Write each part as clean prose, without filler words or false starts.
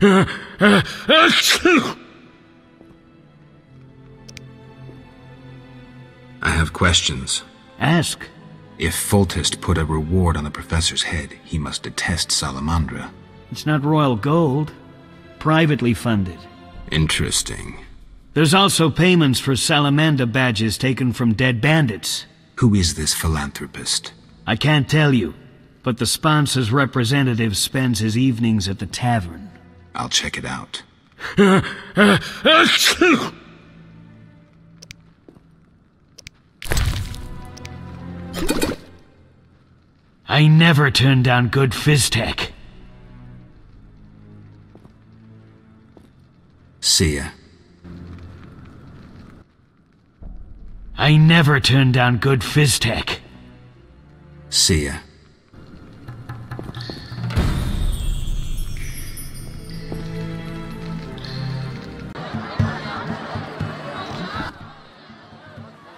I have questions. Ask. If Foltest put a reward on the professor's head, he must detest Salamandra. It's not royal gold. Privately funded. Interesting. There's also payments for salamander badges taken from dead bandits. Who is this philanthropist? I can't tell you, but the sponsor's representative spends his evenings at the tavern. I'll check it out. I never turn down good Fizztech. See ya. I never turn down good Fizztech. See ya.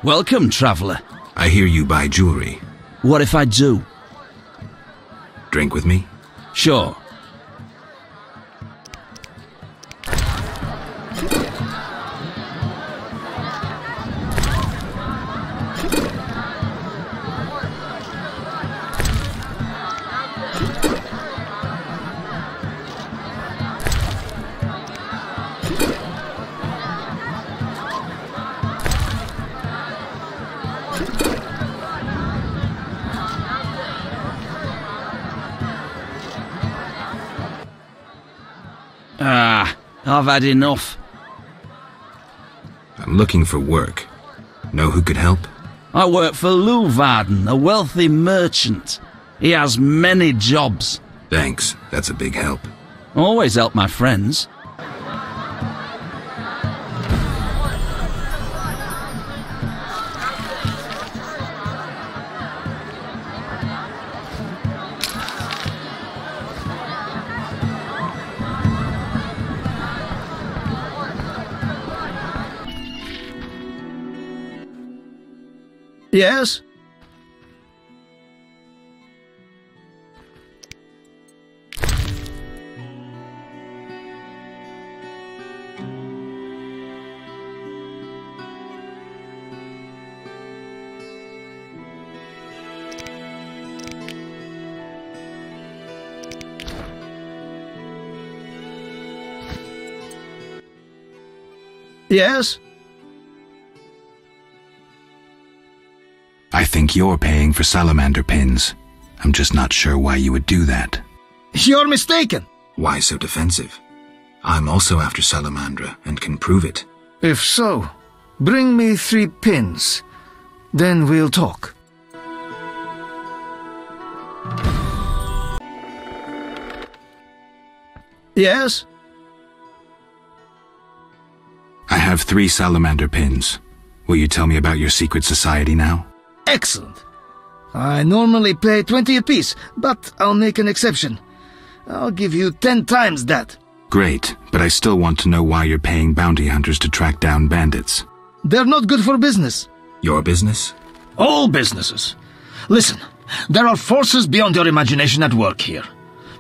Welcome, traveler. I hear you buy jewelry. What if I do? Drink with me? Sure. I've had enough. I'm looking for work. Know who could help? I work for Leuwarden, a wealthy merchant. He has many jobs. Thanks, that's a big help. Always help my friends. Yes? Yes? I think you're paying for salamander pins. I'm just not sure why you would do that. You're mistaken. Why so defensive? I'm also after Salamandra and can prove it. If so, bring me 3 pins. Then we'll talk. Yes? I have 3 salamander pins. Will you tell me about your secret society now? Excellent. I normally pay 20 apiece, but I'll make an exception. I'll give you 10 times that. Great, but I still want to know why you're paying bounty hunters to track down bandits. They're not good for business. Your business? All businesses. Listen, there are forces beyond your imagination at work here.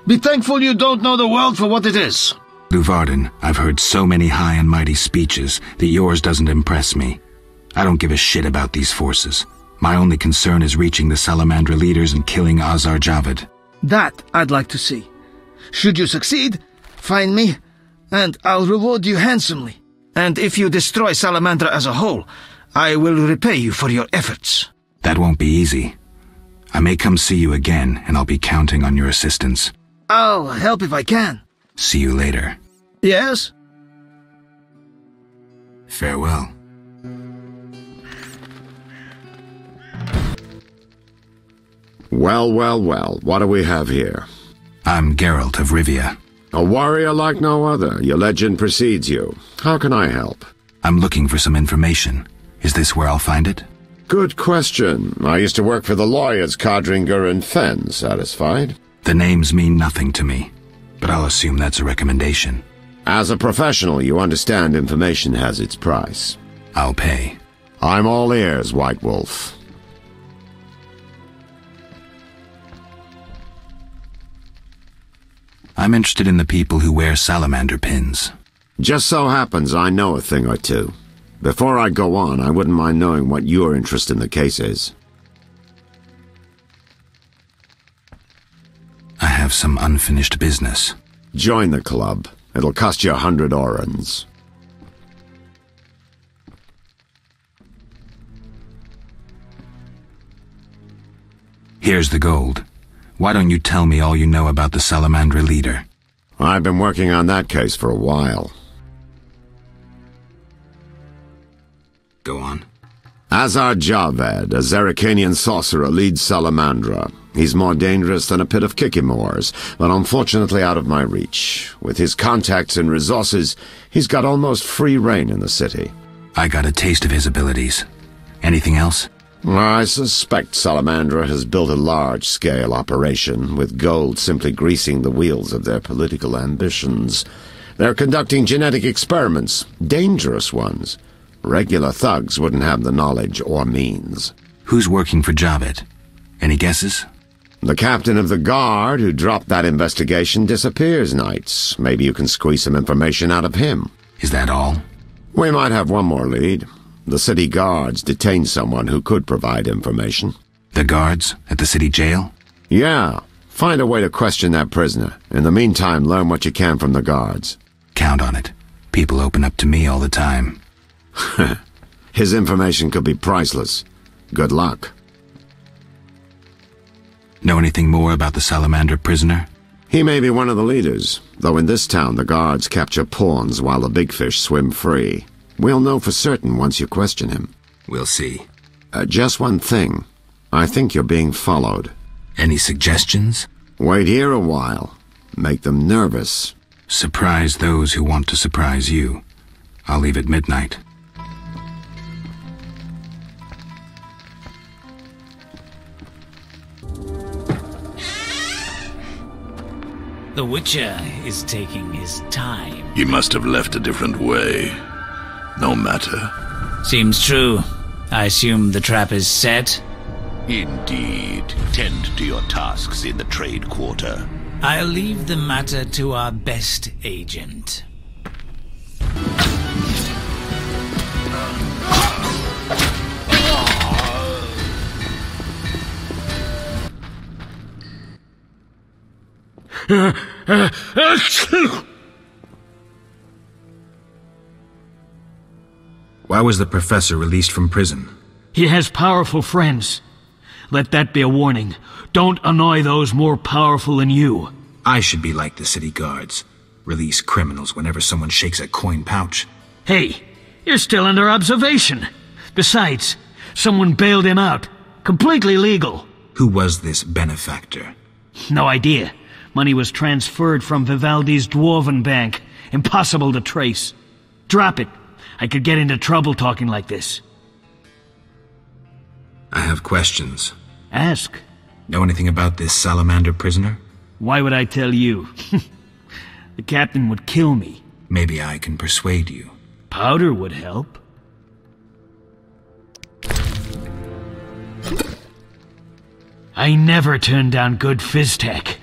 Be thankful you don't know the world for what it is. Leuwarden, I've heard so many high and mighty speeches that yours doesn't impress me. I don't give a shit about these forces. My only concern is reaching the Salamandra leaders and killing Azar Javed. That I'd like to see. Should you succeed, find me, and I'll reward you handsomely. And if you destroy Salamandra as a whole, I will repay you for your efforts. That won't be easy. I may come see you again, and I'll be counting on your assistance. I'll help if I can. See you later. Yes? Farewell. Well, well, well, what do we have here? I'm Geralt of Rivia. A warrior like no other. Your legend precedes you. How can I help? I'm looking for some information. Is this where I'll find it? Good question. I used to work for the lawyers Codringer and Fenn. Satisfied? The names mean nothing to me, but I'll assume that's a recommendation. As a professional, you understand information has its price. I'll pay. I'm all ears, White Wolf. I'm I'm interested in the people who wear salamander pins. Just so happens I know a thing or two. Before I go on, I wouldn't mind knowing what your interest in the case is. I have some unfinished business. Join the club. It'll cost you 100 orans. Here's the gold. Why don't you tell me all you know about the Salamandra leader? I've been working on that case for a while. Go on. Azar-Javed, a Zerrikanian sorcerer, leads Salamandra. He's more dangerous than a pit of Kikimors, but unfortunately out of my reach. With his contacts and resources, he's got almost free reign in the city. I got a taste of his abilities. Anything else? I suspect Salamandra has built a large-scale operation, with gold simply greasing the wheels of their political ambitions. They're conducting genetic experiments, dangerous ones. Regular thugs wouldn't have the knowledge or means. Who's working for Javed? Any guesses? The captain of the guard who dropped that investigation disappears nights. Maybe you can squeeze some information out of him. Is that all? We might have one more lead. The city guards detained someone who could provide information. The guards at the city jail? Yeah. Find a way to question that prisoner. In the meantime, learn what you can from the guards. Count on it. People open up to me all the time. His information could be priceless. Good luck. Know anything more about the Salamander prisoner? He may be one of the leaders, though in this town the guards capture pawns while the big fish swim free. We'll know for certain once you question him. We'll see. Just one thing. I think you're being followed. Any suggestions? Wait here a while. Make them nervous. Surprise those who want to surprise you. I'll leave at midnight. The Witcher is taking his time. He must have left a different way. No matter. Seems true. I assume the trap is set? Indeed. Tend to your tasks in the trade quarter. I'll leave the matter to our best agent. Why was the professor released from prison? He has powerful friends. Let that be a warning. Don't annoy those more powerful than you. I should be like the city guards. Release criminals whenever someone shakes a coin pouch. Hey, you're still under observation. Besides, someone bailed him out. Completely legal. Who was this benefactor? No idea. Money was transferred from Vivaldi's Dwarven Bank. Impossible to trace. Drop it. I could get into trouble talking like this. I have questions. Ask. Know anything about this Salamander prisoner? Why would I tell you? The captain would kill me. Maybe I can persuade you. Powder would help. I never turn down good Fizztech.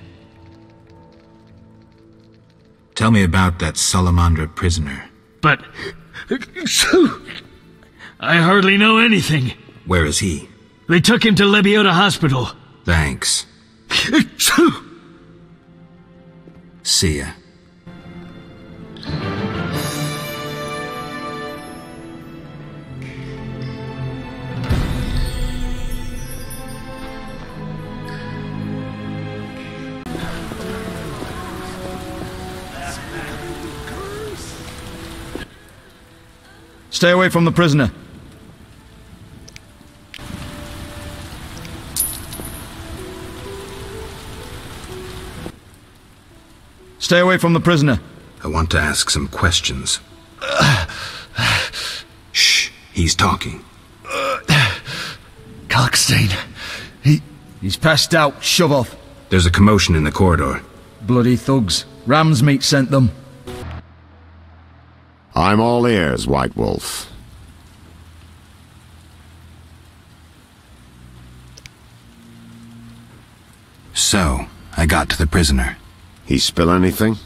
Tell me about that Salamander prisoner. But... I hardly know anything. Where is he? They took him to Lebiota Hospital. Thanks. See ya. Stay away from the prisoner. Stay away from the prisoner. I want to ask some questions. Shh, he's talking. Kalkstein. He's passed out. Shove off. There's a commotion in the corridor. Bloody thugs. Ram's meat sent them. I'm all ears, White Wolf. So, I got to the prisoner. He spill anything?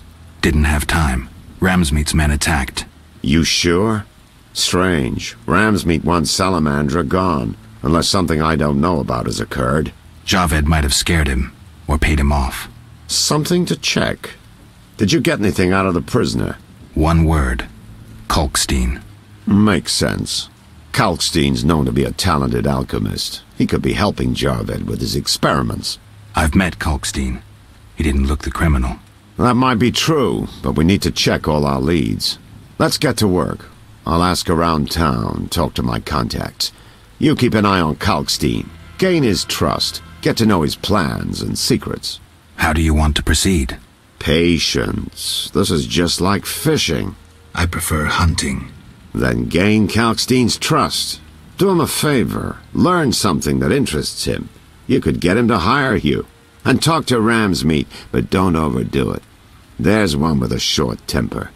Didn't have time. Ramsmeat's men attacked. You sure? Strange. Ramsmeat wants Salamandra gone, unless something I don't know about has occurred. Javed might have scared him, or paid him off. Something to check. Did you get anything out of the prisoner? One word. Kalkstein. Makes sense. Kalkstein's known to be a talented alchemist. He could be helping Javed with his experiments. I've met Kalkstein. He didn't look the criminal. That might be true, but we need to check all our leads. Let's get to work. I'll ask around town, talk to my contacts. You keep an eye on Kalkstein. Gain his trust. Get to know his plans and secrets. How do you want to proceed? Patience. This is just like fishing. I prefer hunting. Then gain Kalkstein's trust. Do him a favor. Learn something that interests him. You could get him to hire you. And talk to Ramsmeat, but don't overdo it. There's one with a short temper.